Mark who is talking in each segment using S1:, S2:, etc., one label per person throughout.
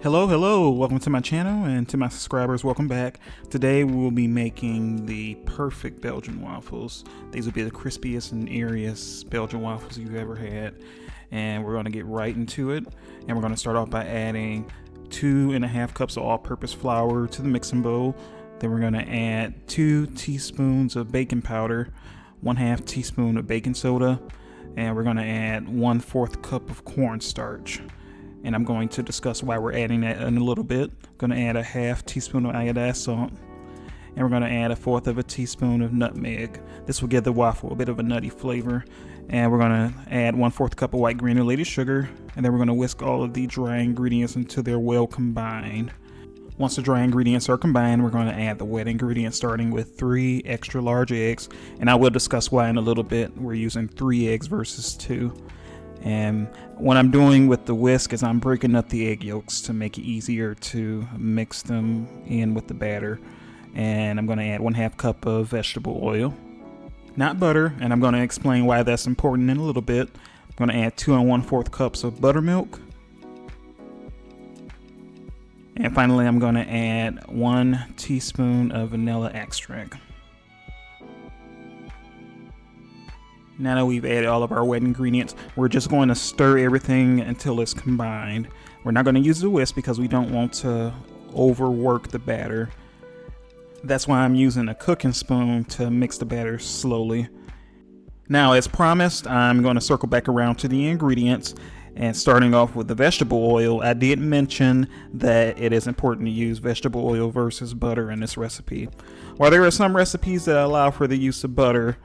S1: Hello, welcome to my channel, and to my subscribers, welcome back. Today we will be making the perfect Belgian waffles. These will be the crispiest and airiest Belgian waffles you've ever had, and we're going to get right into it. And we're going to start off by adding 2.5 cups of all-purpose flour to the mixing bowl. Then we're going to add 2 teaspoons of baking powder, 1/2 teaspoon of baking soda, and we're going to add 1/4 cup of cornstarch. And I'm going to discuss why we're adding that in a little bit. I'm going to add 1/2 teaspoon of iodized salt, and we're going to add 1/4 teaspoon of nutmeg. This will give the waffle a bit of a nutty flavor. And we're going to add 1/4 cup of white granulated sugar, and then we're going to whisk all of the dry ingredients until they're well combined. Once the dry ingredients are combined, we're going to add the wet ingredients, starting with 3 extra large eggs, and I will discuss why in a little bit. We're using 3 eggs versus 2. And what I'm doing with the whisk is I'm breaking up the egg yolks to make it easier to mix them in with the batter. And I'm going to add 1/2 cup of vegetable oil, not butter, and I'm going to explain why that's important in a little bit. I'm going to add 2 1/4 cups of buttermilk. And finally, I'm going to add 1 teaspoon of vanilla extract. Now that we've added all of our wet ingredients, we're just going to stir everything until it's combined. We're not going to use the whisk because we don't want to overwork the batter. That's why I'm using a cooking spoon to mix the batter slowly. Now, as promised, I'm going to circle back around to the ingredients. And starting off with the vegetable oil, I did mention that it is important to use vegetable oil versus butter in this recipe. While there are some recipes that allow for the use of butter,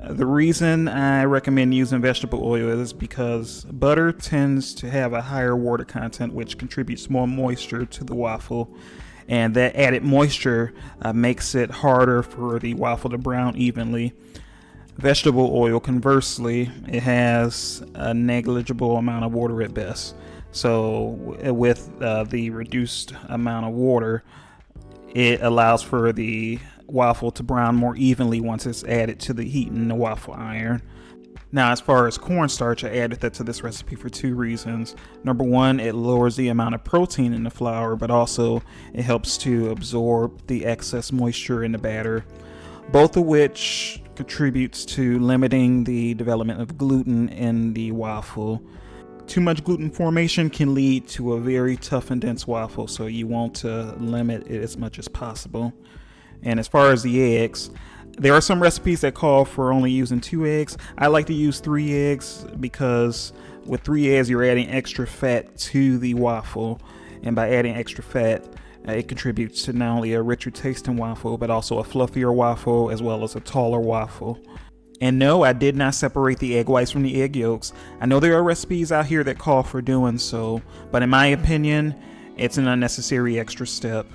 S1: the reason I recommend using vegetable oil is because butter tends to have a higher water content, which contributes more moisture to the waffle. And that added moisture makes it harder for the waffle to brown evenly. Vegetable oil, conversely, it has a negligible amount of water at best. So with the reduced amount of water, it allows for the waffle to brown more evenly once it's added to the heat in the waffle iron. Now, as far as cornstarch, I added that to this recipe for 2 reasons. Number one, it lowers the amount of protein in the flour, but also it helps to absorb the excess moisture in the batter, both of which contributes to limiting the development of gluten in the waffle. Too much gluten formation can lead to a very tough and dense waffle, so you want to limit it as much as possible. And as far as the eggs, there are some recipes that call for only using 2 eggs. I like to use 3 eggs because with 3 eggs, you're adding extra fat to the waffle. And by adding extra fat, it contributes to not only a richer tasting waffle, but also a fluffier waffle as well as a taller waffle. And no, I did not separate the egg whites from the egg yolks. I know there are recipes out here that call for doing so, but in my opinion, it's an unnecessary extra step.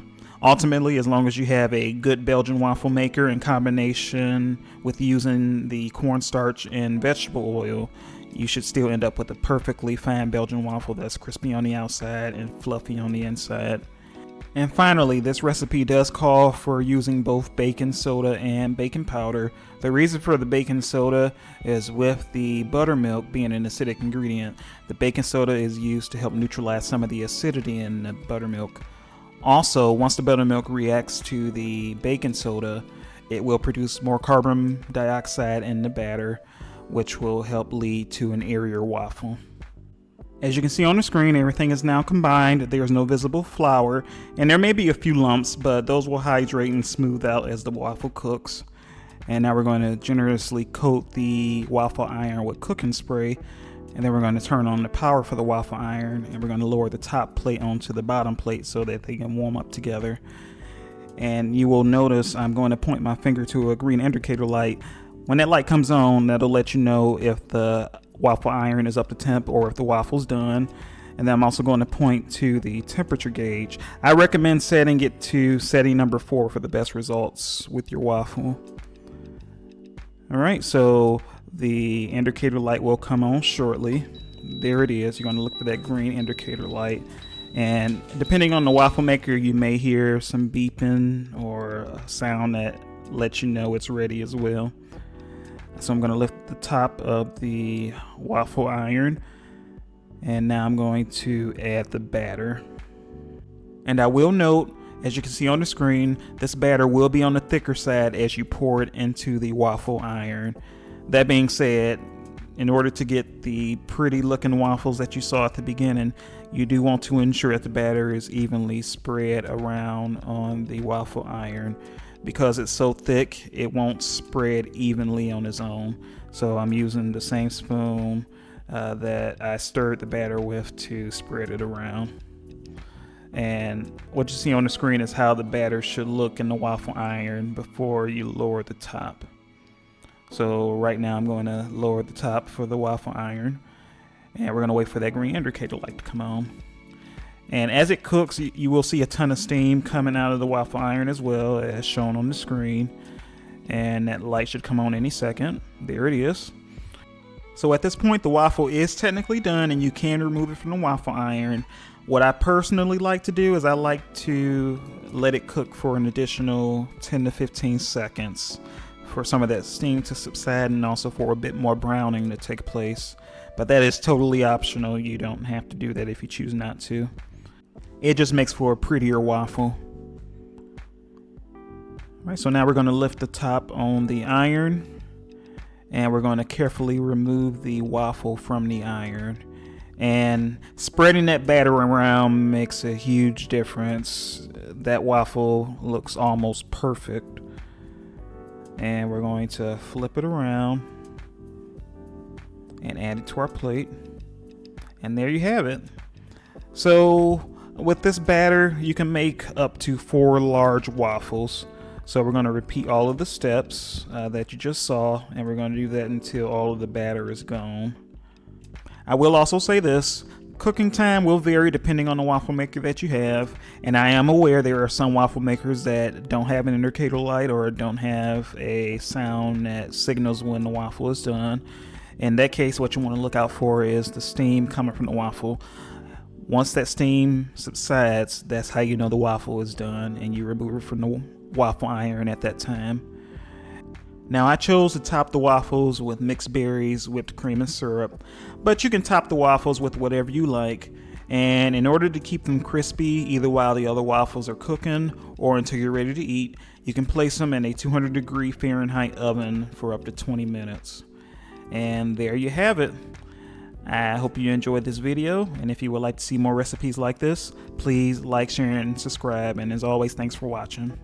S1: Ultimately, as long as you have a good Belgian waffle maker in combination with using the cornstarch and vegetable oil, you should still end up with a perfectly fine Belgian waffle that's crispy on the outside and fluffy on the inside. And finally, this recipe does call for using both baking soda and baking powder. The reason for the baking soda is with the buttermilk being an acidic ingredient, the baking soda is used to help neutralize some of the acidity in the buttermilk. Also, once the buttermilk reacts to the baking soda, it will produce more carbon dioxide in the batter, which will help lead to an airier waffle. As you can see on the screen, everything is now combined. There's no visible flour, and there may be a few lumps, but those will hydrate and smooth out as the waffle cooks. And now we're going to generously coat the waffle iron with cooking spray, and then we're going to turn on the power for the waffle iron, and we're going to lower the top plate onto the bottom plate so that they can warm up together. And you will notice I'm going to point my finger to a green indicator light. When that light comes on, that'll let you know if the waffle iron is up to temp or if the waffle's done. And then I'm also going to point to the temperature gauge. I recommend setting it to setting number 4 for the best results with your waffle. All right, so the indicator light will come on shortly. There it is. You're going to look for that green indicator light. And depending on the waffle maker, you may hear some beeping or a sound that lets you know it's ready as well. So I'm going to lift the top of the waffle iron, and now I'm going to add the batter. And I will note, as you can see on the screen, this batter will be on the thicker side as you pour it into the waffle iron. That being said, in order to get the pretty looking waffles that you saw at the beginning, you do want to ensure that the batter is evenly spread around on the waffle iron. Because it's so thick, it won't spread evenly on its own. So I'm using the same spoon that I stirred the batter with to spread it around. And what you see on the screen is how the batter should look in the waffle iron before you lower the top. So right now I'm going to lower the top for the waffle iron, and we're going to wait for that green indicator light to come on. And as it cooks, you will see a ton of steam coming out of the waffle iron as well, as shown on the screen. And that light should come on any second. There it is. So at this point, the waffle is technically done and you can remove it from the waffle iron. What I personally like to do is I like to let it cook for an additional 10 to 15 seconds for some of that steam to subside and also for a bit more browning to take place. But that is totally optional. You don't have to do that if you choose not to. It just makes for a prettier waffle. Alright, so now we're going to lift the top on the iron and we're going to carefully remove the waffle from the iron. And spreading that batter around makes a huge difference. That waffle looks almost perfect. And we're going to flip it around and add it to our plate. And there you have it. So with this batter, you can make up to 4 large waffles. So we're going to repeat all of the steps that you just saw, and we're going to do that until all of the batter is gone. I will also say this, cooking time will vary depending on the waffle maker that you have, and I am aware there are some waffle makers that don't have an indicator light or don't have a sound that signals when the waffle is done. In that case, what you want to look out for is the steam coming from the waffle. Once that steam subsides, that's how you know the waffle is done, and you remove it from the waffle iron at that time. Now I chose to top the waffles with mixed berries, whipped cream, and syrup, but you can top the waffles with whatever you like. And in order to keep them crispy, either while the other waffles are cooking or until you're ready to eat, you can place them in a 200-degree Fahrenheit oven for up to 20 minutes. And there you have it. I hope you enjoyed this video, and if you would like to see more recipes like this, please like, share, and subscribe. And as always, thanks for watching.